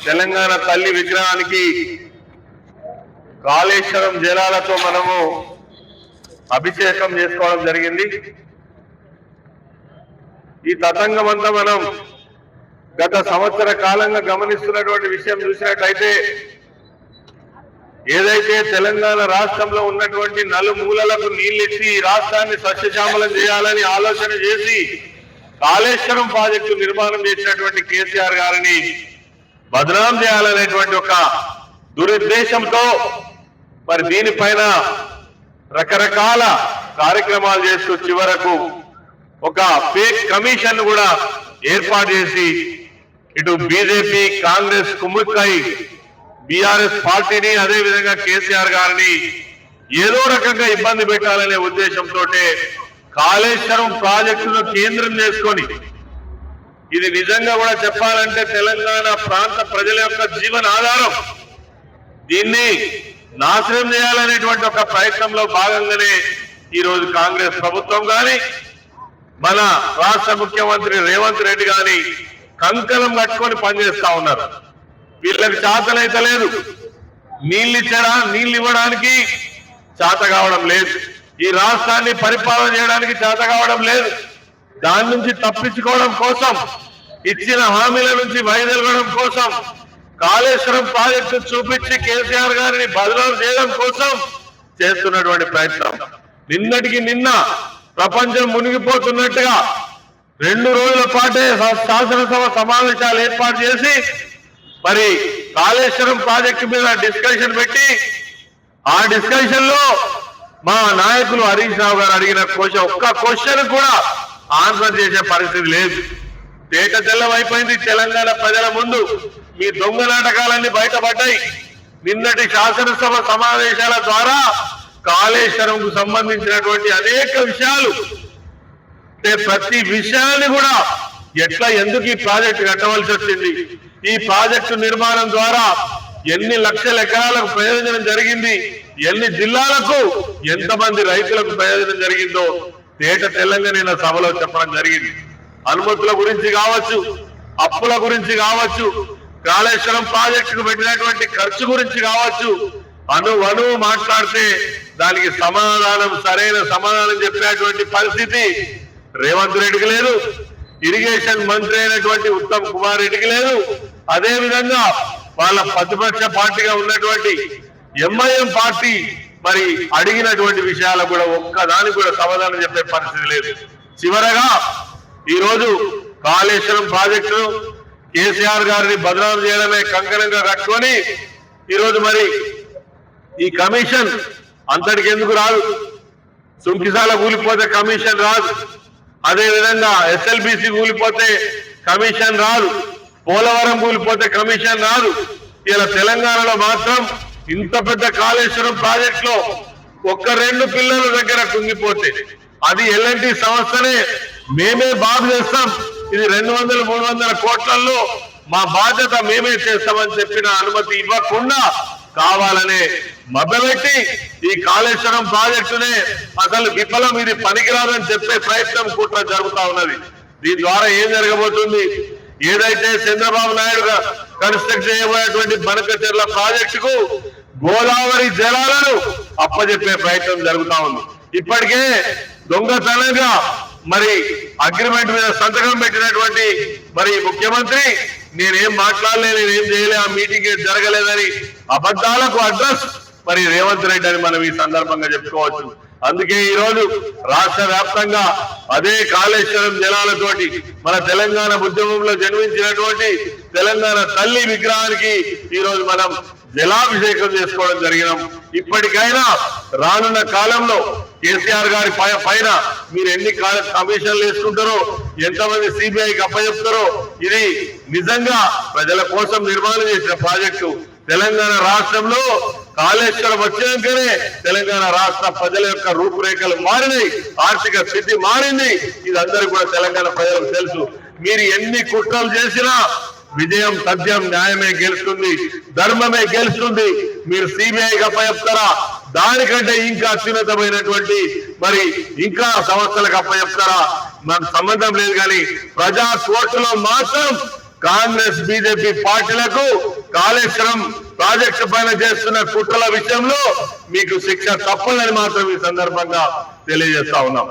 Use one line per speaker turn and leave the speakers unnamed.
తెలంగాణ తల్లి విగ్రహానికి కాళేశ్వరం జలాలతో మనము అభిషేకం చేసుకోవడం జరిగింది. ఈ తతంగమంతా మనం గత సంవత్సర కాలంగా గమనిస్తున్నటువంటి విషయం చూసినట్లయితే ఏదైతే తెలంగాణ రాష్ట్రంలో ఉన్నటువంటి నలుమూలలకు నీళ్ళిచ్చి రాష్ట్రాన్ని సస్యశ్యామలం చేయాలని ఆలోచన చేసి కాళేశ్వరం ప్రాజెక్టు నిర్మాణం చేసినటువంటి కేసీఆర్ గారిని బదనాం చేయాలనేటువంటి ఒక దురుద్దేశంతో మరి దీనిపైన రకరకాల కార్యక్రమాలు చేస్తూ చివరకు ఒక ఫేక్ కమిషన్ కూడా ఏర్పాటు చేసి ఇటు బీజేపీ కాంగ్రెస్ కుమ్ముక్కై బీఆర్ఎస్ పార్టీని అదే విధంగా కేసీఆర్ గారిని ఏదో రకంగా ఇబ్బంది పెట్టాలనే ఉద్దేశంతో కాళేశ్వరం ప్రాజెక్టును కేంద్రం చేసుకొని ఇది నిజంగా కూడా చెప్పాలంటే తెలంగాణ ప్రాంత ప్రజల యొక్క జీవన ఆధారం, దీన్ని నాశనం చేయాలనేటువంటి ఒక ప్రయత్నంలో భాగంగానే ఈరోజు కాంగ్రెస్ ప్రభుత్వం కానీ మన రాష్ట్ర ముఖ్యమంత్రి రేవంత్ రెడ్డి గాని కంకణం కట్టుకొని పనిచేస్తా ఉన్నారు. వీళ్ళకి చేతనైతే లేదు, నీళ్ళు ఇవ్వడానికి చేత కావడం లేదు, ఈ రాష్ట్రాన్ని పరిపాలన చేయడానికి చేత కావడం లేదు. దాని నుంచి తప్పించుకోవడం కోసం, ఇచ్చిన హామీల నుంచి వైదొలగడం కోసం కాళేశ్వరం ప్రాజెక్టు చూపించి కేసీఆర్ గారిని బదనాం చేయడం కోసం చేస్తున్నటువంటి ప్రయత్నం. నిన్నటికి నిన్న ప్రపంచం మునిగిపోతున్నట్టుగా 2 రోజుల పాటే శాసనసభ సమావేశాలు ఏర్పాటు చేసి మరి కాళేశ్వరం ప్రాజెక్టు మీద డిస్కషన్ పెట్టి ఆ డిస్కషన్ లో మా నాయకులు హరీష్ రావు గారు అడిగిన ఒక్క క్వశ్చన్ కూడా ఆన్సర్ చేసే పరిస్థితి లేదు. తేట తెల్లమైపోయింది తెలంగాణ ప్రజల ముందు. మీ దొంగ నాటకాలన్నీ బయటపడ్డాయి. నిన్నటి శాసనసభ సమావేశాల ద్వారా కాళేశ్వరంకు సంబంధించినటువంటి అనేక విషయాలు, ప్రతి విషయాన్ని కూడా ఎందుకు ఈ ప్రాజెక్టు కట్టవలసి వచ్చింది, ఈ ప్రాజెక్టు నిర్మాణం ద్వారా ఎన్ని లక్షల ఎకరాలకు ప్రయోజనం జరిగింది, ఎన్ని జిల్లాలకు ఎంతమంది రైతులకు ప్రయోజనం జరిగిందో తేట తెలంగాణ నిన్న సభలో చెప్పడం జరిగింది. అనుమతుల గురించి కావచ్చు, అప్పుల గురించి కావచ్చు, కాళేశ్వరం ప్రాజెక్టుకు పెట్టినటువంటి ఖర్చు గురించి కావచ్చు, అణువు మాట్లాడితే దానికి సరైన సమాధానం చెప్పేటువంటి పరిస్థితి రేవంత్ రెడ్డికి లేదు, ఇరిగేషన్ మంత్రి అయినటువంటి ఉత్తమ్ కుమార్ రెడ్డికి లేదు. అదే విధంగా వాళ్ళ ప్రతిపక్ష పార్టీగా ఉన్నటువంటి ఎంఐఎం పార్టీ మరి అడిగినటువంటి విషయాలకు కూడా ఒక్కదానికి కూడా సమాధానం చెప్పే పరిస్థితి లేదు. చివరగా ఈరోజు కాళేశ్వరం ప్రాజెక్టును కేసీఆర్ గారిని బదనాం చేయడమే కంకణంగా కట్టుకొని ఈరోజు మరి ఈ కమిషన్ అంతటికి ఎందుకు రాదు, సుంకిసాల కూలిపోతే కమిషన్ రాదు, అదే విధంగా ఎస్ఎల్బిసి కూలిపోతే కమిషన్ రాదు, పోలవరం కూలిపోతే కమిషన్ రాదు. ఇలా తెలంగాణలో మాత్రం ఇంత పెద్ద కాళేశ్వరం ప్రాజెక్ట్ లో 1-2 పిల్లల దగ్గర కుంగిపోతే అది ఎల్ఎన్టీ సంస్థనే మేమే బాగు చేస్తాం, ఇది 200-300 కోట్లలో మా బాధ్యత మేమే చేస్తామని చెప్పిన అనుమతి ఇవ్వకుండా కావాలనే మభ్యపెట్టి ఈ కాళేశ్వరం ప్రాజెక్టునే అసలు విఫలం, ఇది పనికిరాదని చెప్పే ప్రయత్నం కుట్ర జరుగుతా ఉన్నది. దీని ద్వారా ఏం జరగబోతుంది, ఏదైతే చంద్రబాబు నాయుడు కన్స్ట్రక్ట్ చేయబోయేటువంటి బనకచెర్ల ప్రాజెక్టుకు గోదావరి జలాలను అప్పజెప్పే ప్రయత్నం జరుగుతా ఉంది. ఇప్పటికే దొంగతనంగా మరి అగ్రిమెంట్ మీద సంతకం పెట్టినటువంటి మరి ముఖ్యమంత్రి నేనేం మాట్లాడలేదు, నేనేం చేయలే, ఆ మీటింగ్ జరగలేదని అబద్ధాలకు అడ్రస్ మరి రేవంత్ రెడ్డి అని మనం ఈ సందర్భంగా చెప్పుకోవచ్చు. అందుకే ఈ రోజు రాష్ట్ర వ్యాప్తంగా అదే కాళేశ్వరం జలాలతోటి మన తెలంగాణ ఉద్యమంలో జన్మించినటువంటి తెలంగాణ తల్లి విగ్రహానికి ఈ రోజు మనం జలాభిషేకం చేసుకోవడం జరిగినాం. ఇప్పటికైనా రానున్న కాలంలో కేసీఆర్ గారి పైన మీరు ఎన్ని కమిషన్లు వేసుకుంటారో, ఎంతమంది సిబిఐకి అప్పచెప్తారో, ఇది నిజంగా ప్రజల కోసం నిర్మాణం చేసిన ప్రాజెక్టు. తెలంగాణ రాష్ట్రంలో కాళేశ్వరం వచ్చినాకనే తెలంగాణ రాష్ట్ర ప్రజల యొక్క రూపురేఖలు మారినాయి, ఆర్థిక స్థితి మారింది. ఇదందరూ కూడా తెలంగాణ ప్రజలకు తెలుసు. మీరు ఎన్ని కుట్రలు చేసినా విజయం సత్యం న్యాయమే గెలుస్తుంది, ధర్మమే గెలుస్తుంది. మీరు సిబిఐకి అప్పచెప్తారా, దానికంటే ఇంకా అత్యున్నతమైనటువంటి మరి ఇంకా సంస్థలకు అప్పచెప్తారా, మనకు సంబంధం లేదు. కానీ ప్రజా కోర్టులో మాత్రం కాంగ్రెస్ బీజేపీ పార్టీలకు కాళేశ్వరం ప్రాజెక్టు పైన చేస్తున్న కుట్రల విషయంలో మీకు శిక్ష తప్పదని మాత్రం ఈ సందర్భంగా తెలియజేస్తా ఉన్నాం.